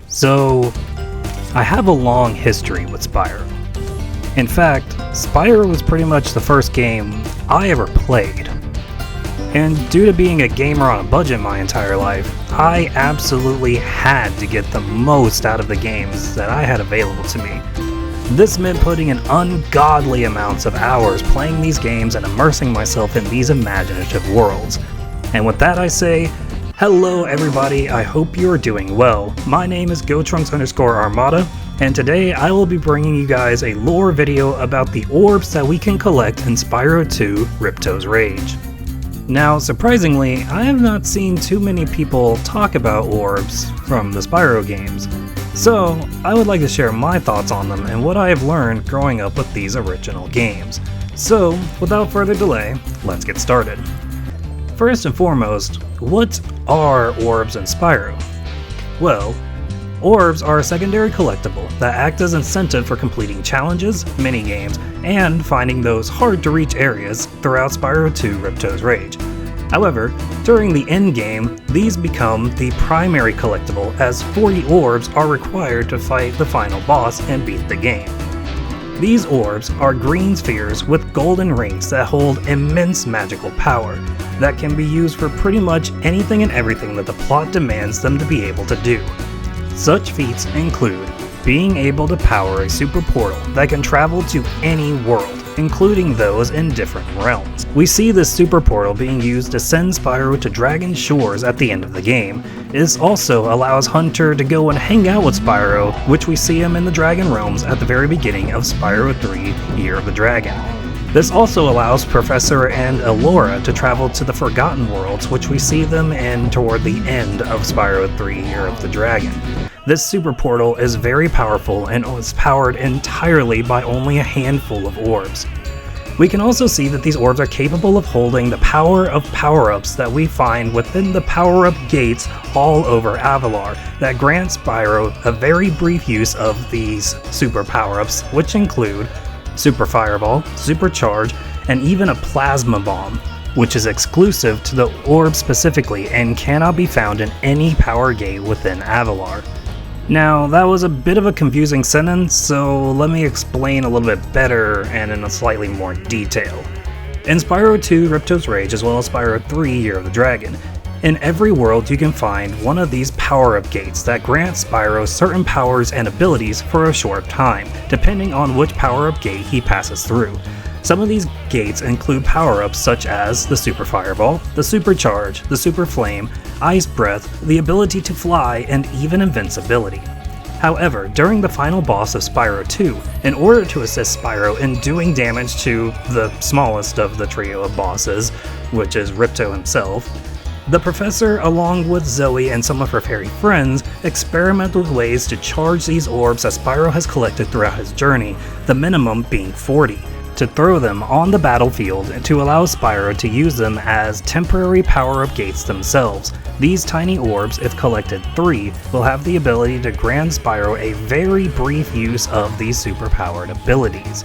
So, I have a long history with Spyro. In fact, Spyro was pretty much the first game I ever played. And due to being a gamer on a budget my entire life, I absolutely had to get the most out of the games that I had available to me. This meant putting in ungodly amounts of hours playing these games and immersing myself in these imaginative worlds. And with that I say, hello everybody, I hope you are doing well. My name is GoTrunks_Armada, and today I will be bringing you guys a lore video about the orbs that we can collect in Spyro 2 Ripto's Rage. Now, surprisingly, I have not seen too many people talk about orbs from the Spyro games, so I would like to share my thoughts on them and what I have learned growing up with these original games. So, without further delay, let's get started. First and foremost, what are orbs in Spyro? Well, orbs are a secondary collectible that act as incentive for completing challenges, minigames, and finding those hard-to-reach areas throughout Spyro 2 Ripto's Rage. However, during the endgame, these become the primary collectible as 40 orbs are required to fight the final boss and beat the game. These orbs are green spheres with golden rings that hold immense magical power that can be used for pretty much anything and everything that the plot demands them to be able to do. Such feats include being able to power a super portal that can travel to any world, including those in different realms. We see this super portal being used to send Spyro to Dragon Shores at the end of the game. This also allows Hunter to go and hang out with Spyro, which we see him in the Dragon Realms at the very beginning of Spyro 3 Year of the Dragon. This also allows Professor and Elora to travel to the Forgotten Worlds, which we see them in toward the end of Spyro 3 Year of the Dragon. This super portal is very powerful and is powered entirely by only a handful of orbs. We can also see that these orbs are capable of holding the power of power-ups that we find within the power-up gates all over Avalar that grant Spyro a very brief use of these super power-ups, which include Super Fireball, Super Charge, and even a Plasma Bomb, which is exclusive to the orb specifically and cannot be found in any power gate within Avalar. Now, that was a bit of a confusing sentence, so let me explain a little bit better and in a slightly more detail. In Spyro 2 Ripto's Rage as well as Spyro 3 Year of the Dragon, in every world you can find one of these power-up gates that grant Spyro certain powers and abilities for a short time, depending on which power-up gate he passes through. Some of these gates include power-ups such as the Super Fireball, the Super Charge, the Super Flame, Ice Breath, the ability to fly, and even invincibility. However, during the final boss of Spyro 2, in order to assist Spyro in doing damage to the smallest of the trio of bosses, which is Ripto himself, the Professor, along with Zoe and some of her fairy friends, experiment with ways to charge these orbs that Spyro has collected throughout his journey, the minimum being 40. To throw them on the battlefield to allow Spyro to use them as temporary power-up gates themselves. These tiny orbs, if collected 3, will have the ability to grant Spyro a very brief use of these super-powered abilities.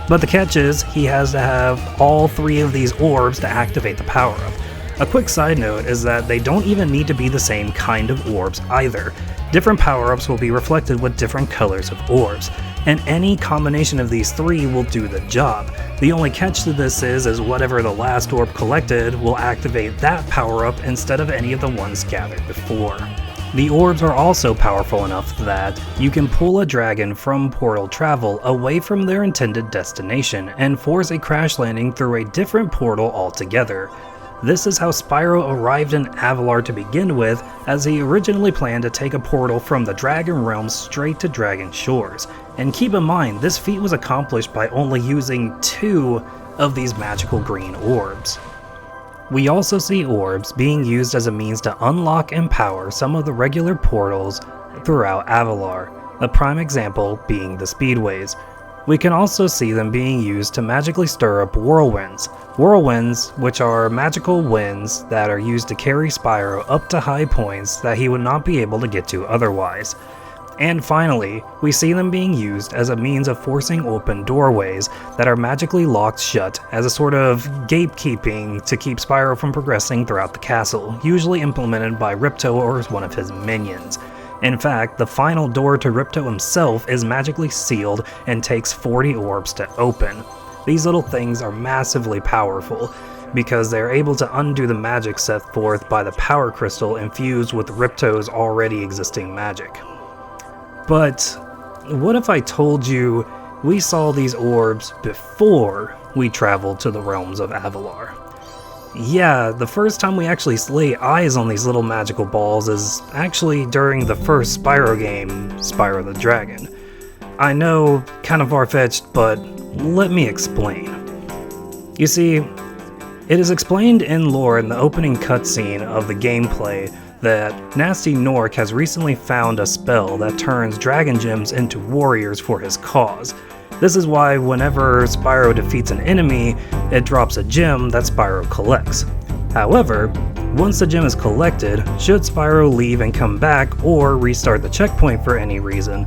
But the catch is, he has to have all 3 of these orbs to activate the power-up. A quick side note is that they don't even need to be the same kind of orbs either. Different power-ups will be reflected with different colors of orbs, and any combination of these 3 will do the job. The only catch to this is whatever the last orb collected will activate that power-up instead of any of the ones gathered before. The orbs are also powerful enough that you can pull a dragon from portal travel away from their intended destination and force a crash landing through a different portal altogether. This is how Spyro arrived in Avalar to begin with, as he originally planned to take a portal from the Dragon Realm straight to Dragon Shores. And keep in mind, this feat was accomplished by only using 2 of these magical green orbs. We also see orbs being used as a means to unlock and power some of the regular portals throughout Avalar, a prime example being the Speedways. We can also see them being used to magically stir up whirlwinds. Whirlwinds, which are magical winds that are used to carry Spyro up to high points that he would not be able to get to otherwise. And finally, we see them being used as a means of forcing open doorways that are magically locked shut as a sort of gatekeeping to keep Spyro from progressing throughout the castle, usually implemented by Ripto or one of his minions. In fact, the final door to Ripto himself is magically sealed and takes 40 orbs to open. These little things are massively powerful, because they're able to undo the magic set forth by the power crystal infused with Ripto's already existing magic. But what if I told you we saw these orbs before we traveled to the realms of Avalar? Yeah, the first time we actually lay eyes on these little magical balls is actually during the first Spyro game, Spyro the Dragon. I know, kind of far-fetched, but let me explain. You see, it is explained in lore in the opening cutscene of the gameplay that Nasty Nork has recently found a spell that turns dragon gems into warriors for his cause. This is why whenever Spyro defeats an enemy, it drops a gem that Spyro collects. However, once the gem is collected, should Spyro leave and come back or restart the checkpoint for any reason,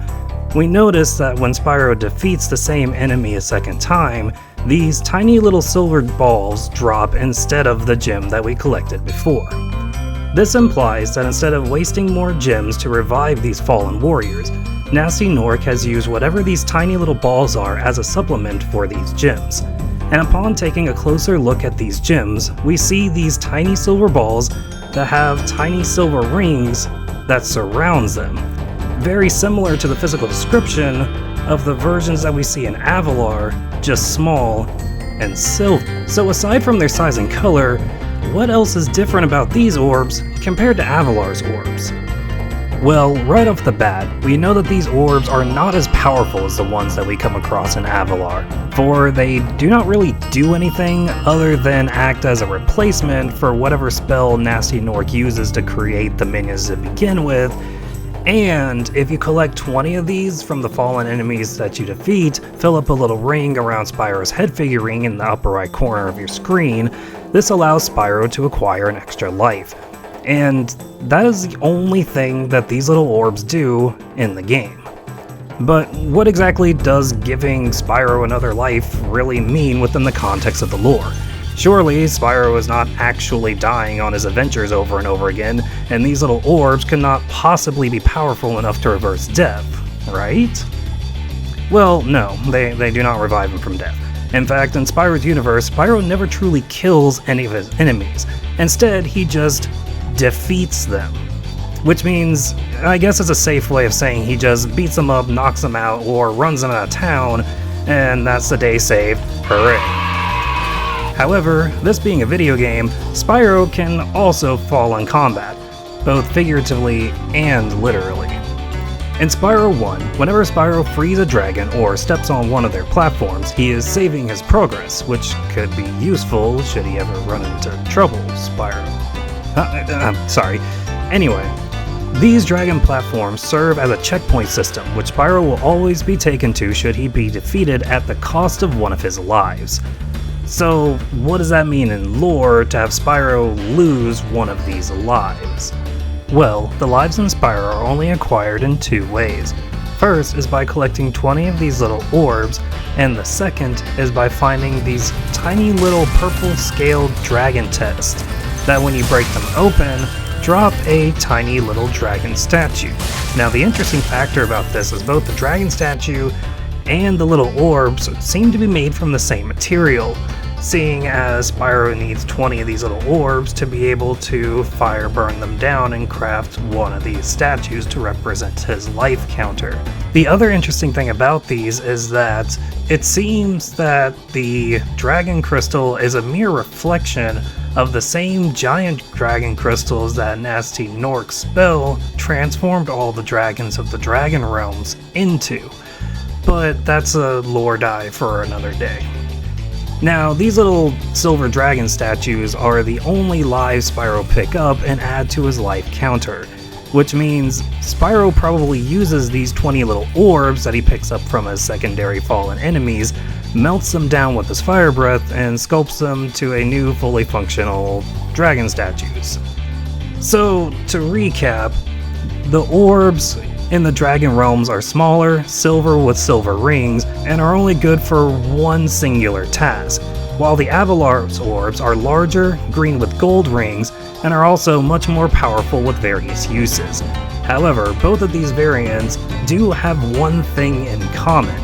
we notice that when Spyro defeats the same enemy a second time, these tiny little silver balls drop instead of the gem that we collected before. This implies that instead of wasting more gems to revive these fallen warriors, Nasty Nork has used whatever these tiny little balls are as a supplement for these gems. And upon taking a closer look at these gems, we see these tiny silver balls that have tiny silver rings that surrounds them. Very similar to the physical description of the versions that we see in Avalar, just small and silver. So aside from their size and color, what else is different about these orbs compared to Avalar's orbs? Well, right off the bat, we know that these orbs are not as powerful as the ones that we come across in Avalar, for they do not really do anything other than act as a replacement for whatever spell Nasty Nork uses to create the minions to begin with. And if you collect 20 of these from the fallen enemies that you defeat, fill up a little ring around Spyro's head figurine in the upper right corner of your screen, this allows Spyro to acquire an extra life. And that is the only thing that these little orbs do in the game. But what exactly does giving Spyro another life really mean within the context of the lore? Surely, Spyro is not actually dying on his adventures over and over again, and these little orbs could not possibly be powerful enough to reverse death, right? Well, no, they do not revive him from death. In fact, in Spyro's universe, Spyro never truly kills any of his enemies. Instead, he just defeats them. Which means, I guess it's a safe way of saying he just beats them up, knocks them out, or runs them out of town, and that's the day saved. Hooray. However, this being a video game, Spyro can also fall in combat, both figuratively and literally. In Spyro 1, whenever Spyro frees a dragon or steps on one of their platforms, he is saving his progress, which could be useful should he ever run into trouble, Spyro. Sorry. Anyway, these dragon platforms serve as a checkpoint system, which Spyro will always be taken to should he be defeated at the cost of one of his lives. So, what does that mean in lore to have Spyro lose one of these lives? Well, the lives in Spyro are only acquired in two ways. First is by collecting 20 of these little orbs, and the second is by finding these tiny little purple scaled dragon tests that when you break them open, drop a tiny little dragon statue. Now the interesting factor about this is both the dragon statue and the little orbs seem to be made from the same material, seeing as Spyro needs 20 of these little orbs to be able to fire burn them down and craft one of these statues to represent his life counter. The other interesting thing about these is that it seems that the dragon crystal is a mere reflection of the same giant dragon crystals that Nasty Nork's spell transformed all the dragons of the dragon realms into. But that's a lore dive for another day. Now, these little silver dragon statues are the only lives Spyro pick up and add to his life counter, which means Spyro probably uses these 20 little orbs that he picks up from his secondary fallen enemies, melts them down with his fire breath, and sculpts them to a new fully functional dragon statues. So, to recap, the orbs in the dragon realms are smaller, silver with silver rings, and are only good for one singular task, while the Avalar's orbs are larger, green with gold rings, and are also much more powerful with various uses. However, both of these variants do have one thing in common,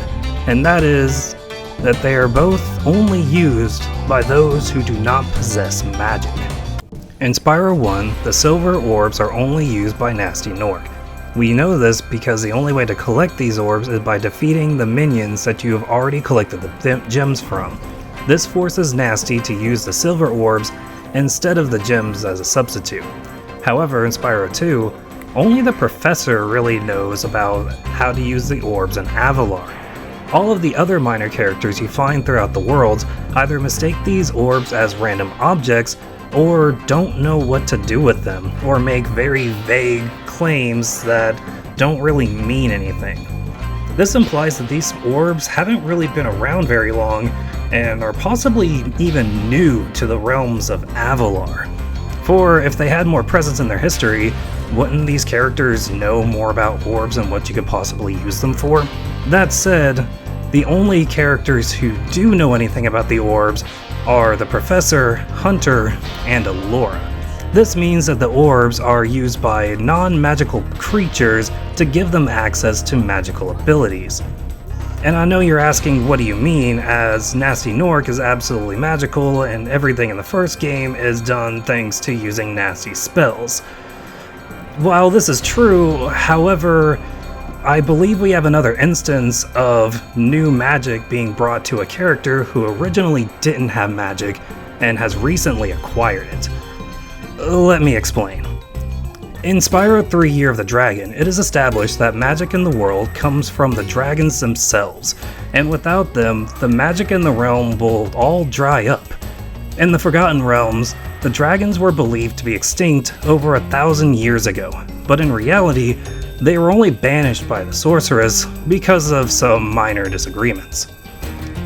and that is that they are both only used by those who do not possess magic. In Spyro 1, the silver orbs are only used by Gnasty Gnorc. We know this because the only way to collect these orbs is by defeating the minions that you have already collected the gems from. This forces Gnasty to use the silver orbs instead of the gems as a substitute. However, in Spyro 2, only the professor really knows about how to use the orbs in Avalar. All of the other minor characters you find throughout the world either mistake these orbs as random objects or don't know what to do with them, or make very vague claims that don't really mean anything. This implies that these orbs haven't really been around very long and are possibly even new to the realms of Avalar. For if they had more presence in their history, wouldn't these characters know more about orbs and what you could possibly use them for? That said, the only characters who do know anything about the orbs are the Professor, Hunter, and Elora. This means that the orbs are used by non-magical creatures to give them access to magical abilities. And I know you're asking, what do you mean, as Gnasty Gnorc is absolutely magical and everything in the first game is done thanks to using nasty spells. While this is true, however, I believe we have another instance of new magic being brought to a character who originally didn't have magic and has recently acquired it. Let me explain. In Spyro 3 Year of the Dragon, it is established that magic in the world comes from the dragons themselves, and without them, the magic in the realm will all dry up. In the Forgotten Realms, the dragons were believed to be extinct over 1,000 years ago, but in reality, they were only banished by the sorceress because of some minor disagreements.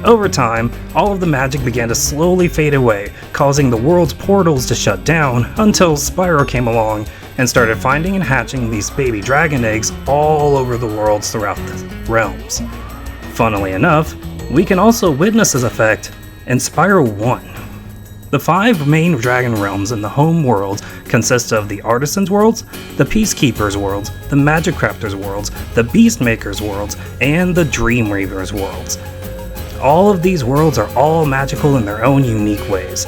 Over time, all of the magic began to slowly fade away, causing the world's portals to shut down until Spyro came along and started finding and hatching these baby dragon eggs all over the worlds throughout the realms. Funnily enough, we can also witness this effect in Spyro 1. The 5 main dragon realms in the home world consist of the Artisan's worlds, the Peacekeeper's worlds, the Magic Crafter's worlds, the Beastmaker's worlds, and the Dreamweaver's worlds. All of these worlds are all magical in their own unique ways,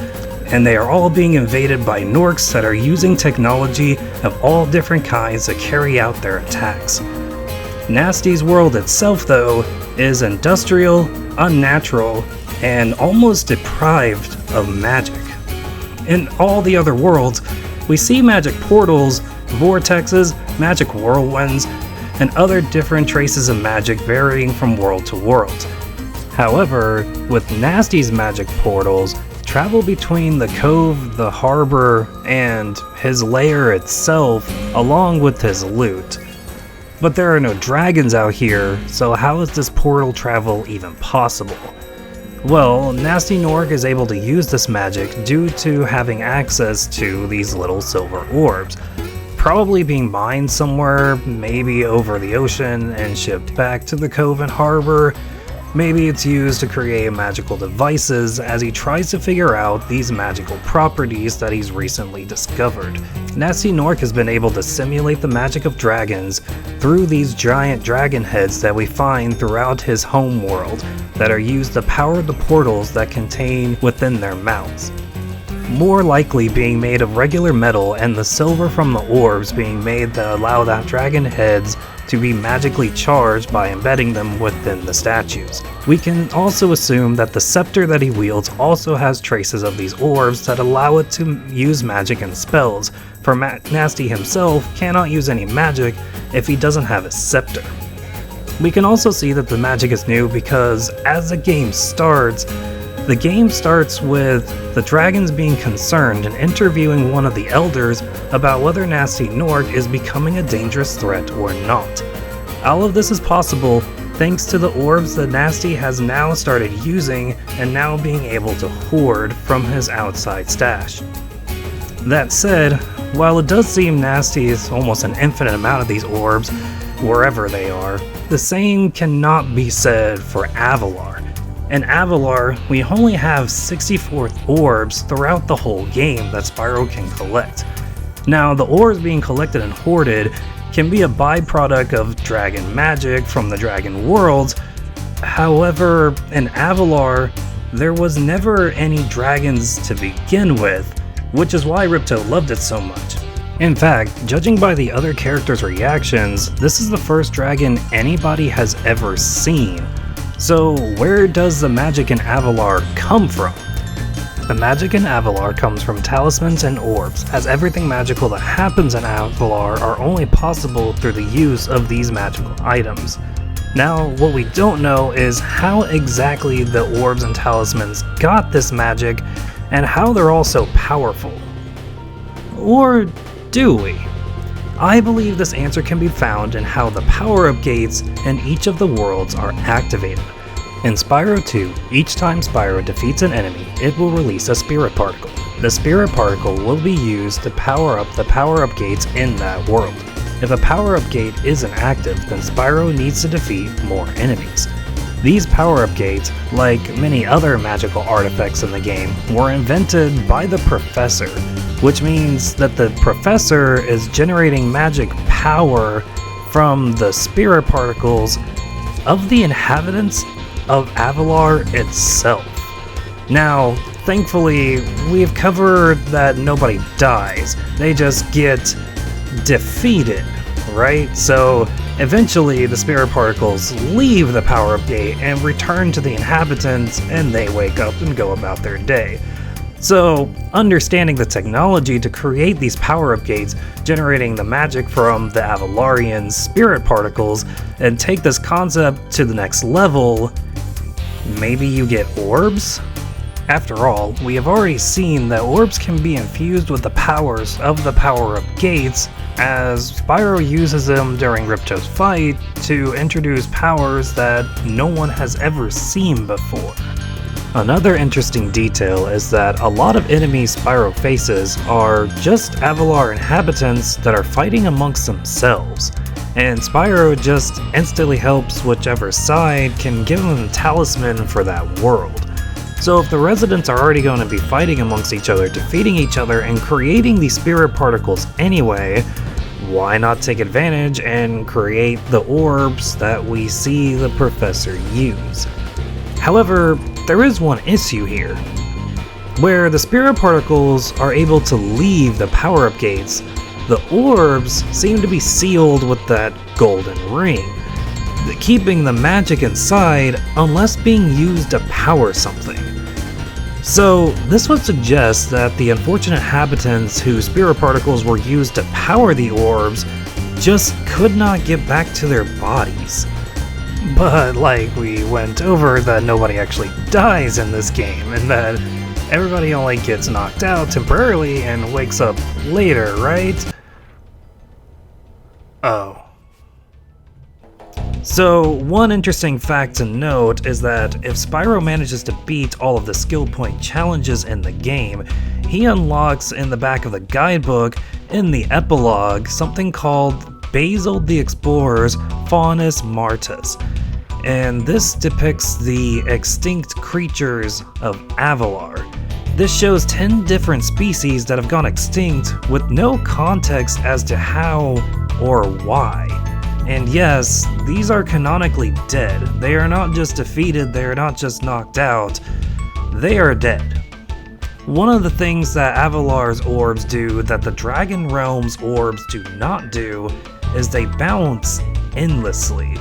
and they are all being invaded by Gnorcs that are using technology of all different kinds to carry out their attacks. Gnasty's world itself, though, is industrial, unnatural, and almost deprived of magic. In all the other worlds, we see magic portals, vortexes, magic whirlwinds, and other different traces of magic varying from world to world. However, with Gnasty's magic portals, travel between the cove, the harbor, and his lair itself, along with his loot. But there are no dragons out here, so how is this portal travel even possible? Well, Gnasty Gnorc is able to use this magic due to having access to these little silver orbs, probably being mined somewhere, maybe over the ocean and shipped back to the cove and harbor. Maybe it's used to create magical devices as he tries to figure out these magical properties that he's recently discovered. Gnasty Gnorc has been able to simulate the magic of dragons through these giant dragon heads that we find throughout his home world that are used to power the portals that contain within their mouths. More likely being made of regular metal, and the silver from the orbs being made that allow that dragon heads to be magically charged by embedding them within the statues. We can also assume that the scepter that he wields also has traces of these orbs that allow it to use magic and spells, for Gnasty himself cannot use any magic if he doesn't have his scepter. We can also see that the magic is new because as the game starts with the dragons being concerned and interviewing one of the elders about whether Gnasty Gnorc is becoming a dangerous threat or not. All of this is possible thanks to the orbs that Gnasty has now started using and now being able to hoard from his outside stash. That said, while it does seem Gnasty is almost an infinite amount of these orbs, wherever they are, the same cannot be said for Avalar. In Avalar, we only have 64 orbs throughout the whole game that Spyro can collect. Now, the orbs being collected and hoarded can be a byproduct of dragon magic from the dragon worlds. However, in Avalar, there was never any dragons to begin with, which is why Ripto loved it so much. In fact, judging by the other characters' reactions, this is the first dragon anybody has ever seen. So where does the magic in Avalar come from? The magic in Avalar comes from talismans and orbs, as everything magical that happens in Avalar are only possible through the use of these magical items. Now, what we don't know is how exactly the orbs and talismans got this magic, and how they're all so powerful. Or do we? I believe this answer can be found in how the power-up gates in each of the worlds are activated. In Spyro 2, each time Spyro defeats an enemy, it will release a spirit particle. The spirit particle will be used to power up the power-up gates in that world. If a power-up gate isn't active, then Spyro needs to defeat more enemies. These power-up gates, like many other magical artifacts in the game, were invented by the Professor, which means that the Professor is generating magic power from the spirit particles of the inhabitants of Avalar itself. Now, thankfully, we've covered that nobody dies, they just get defeated, right? So eventually the spirit particles leave the power-up gate and return to the inhabitants, and they wake up and go about their day. So, understanding the technology to create these power-up gates, generating the magic from the Avalarian spirit particles, and take this concept to the next level, maybe you get orbs? After all, we have already seen that orbs can be infused with the powers of the power-up gates, as Spyro uses them during Ripto's fight to introduce powers that no one has ever seen before. Another interesting detail is that a lot of enemies Spyro faces are just Avalar inhabitants that are fighting amongst themselves, and Spyro just instantly helps whichever side can give them a talisman for that world. So if the residents are already going to be fighting amongst each other, defeating each other, and creating these spirit particles anyway, why not take advantage and create the orbs that we see the Professor use? However, there is one issue here. Where the spirit particles are able to leave the power-up gates, the orbs seem to be sealed with that golden ring, keeping the magic inside unless being used to power something. So this would suggest that the unfortunate inhabitants whose spirit particles were used to power the orbs just could not get back to their bodies. But like we went over, that nobody actually dies in this game, and that everybody only gets knocked out temporarily and wakes up later, right? Oh. So, one interesting fact to note is that if Spyro manages to beat all of the skill point challenges in the game, he unlocks in the back of the guidebook, in the epilogue, something called Basil the Explorer's Faunus Martis. And this depicts the extinct creatures of Avalar. This shows 10 different species that have gone extinct with no context as to how or why. And yes, these are canonically dead. They are not just defeated, they are not just knocked out, they are dead. One of the things that Avalar's orbs do that the Dragon Realm's orbs do not do is they bounce endlessly.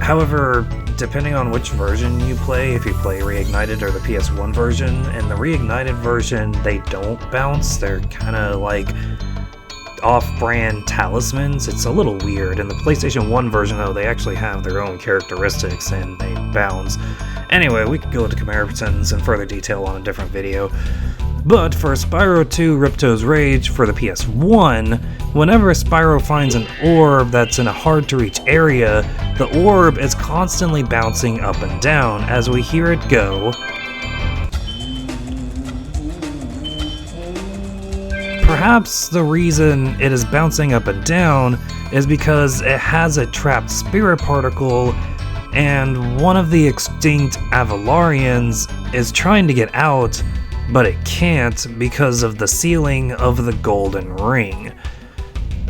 However, depending on which version you play, if you play Reignited or the PS1 version, in the Reignited version they don't bounce, they're kinda like off-brand talismans. It's a little weird. In the PlayStation 1 version though, they actually have their own characteristics and they bounce. Anyway, we could go into comparisons in further detail on a different video. But for Spyro 2 Ripto's Rage for the PS1, whenever Spyro finds an orb that's in a hard-to-reach area, the orb is constantly bouncing up and down as we hear it go. Perhaps the reason it is bouncing up and down is because it has a trapped spirit particle, and one of the extinct Avalarians is trying to get out, but it can't because of the sealing of the golden ring.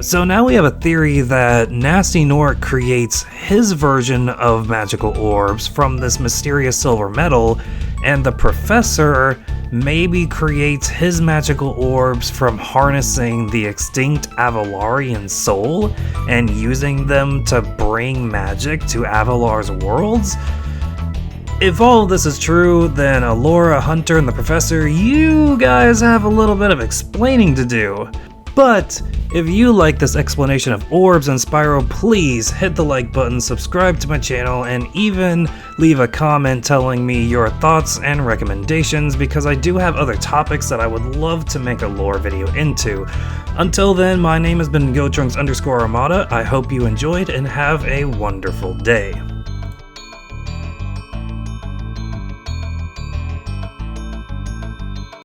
So now we have a theory that Nasty Nort creates his version of magical orbs from this mysterious silver metal, and the professor maybe creates his magical orbs from harnessing the extinct Avalarian soul and using them to bring magic to Avalar's worlds. If all of this is true, then Alora, Hunter, and the professor, you guys have a little bit of explaining to do. But if you like this explanation of orbs and Spyro, please hit the like button, subscribe to my channel, and even leave a comment telling me your thoughts and recommendations, because I do have other topics that I would love to make a lore video into. Until then, my name has been GoTrunks_Armada. I hope you enjoyed and have a wonderful day.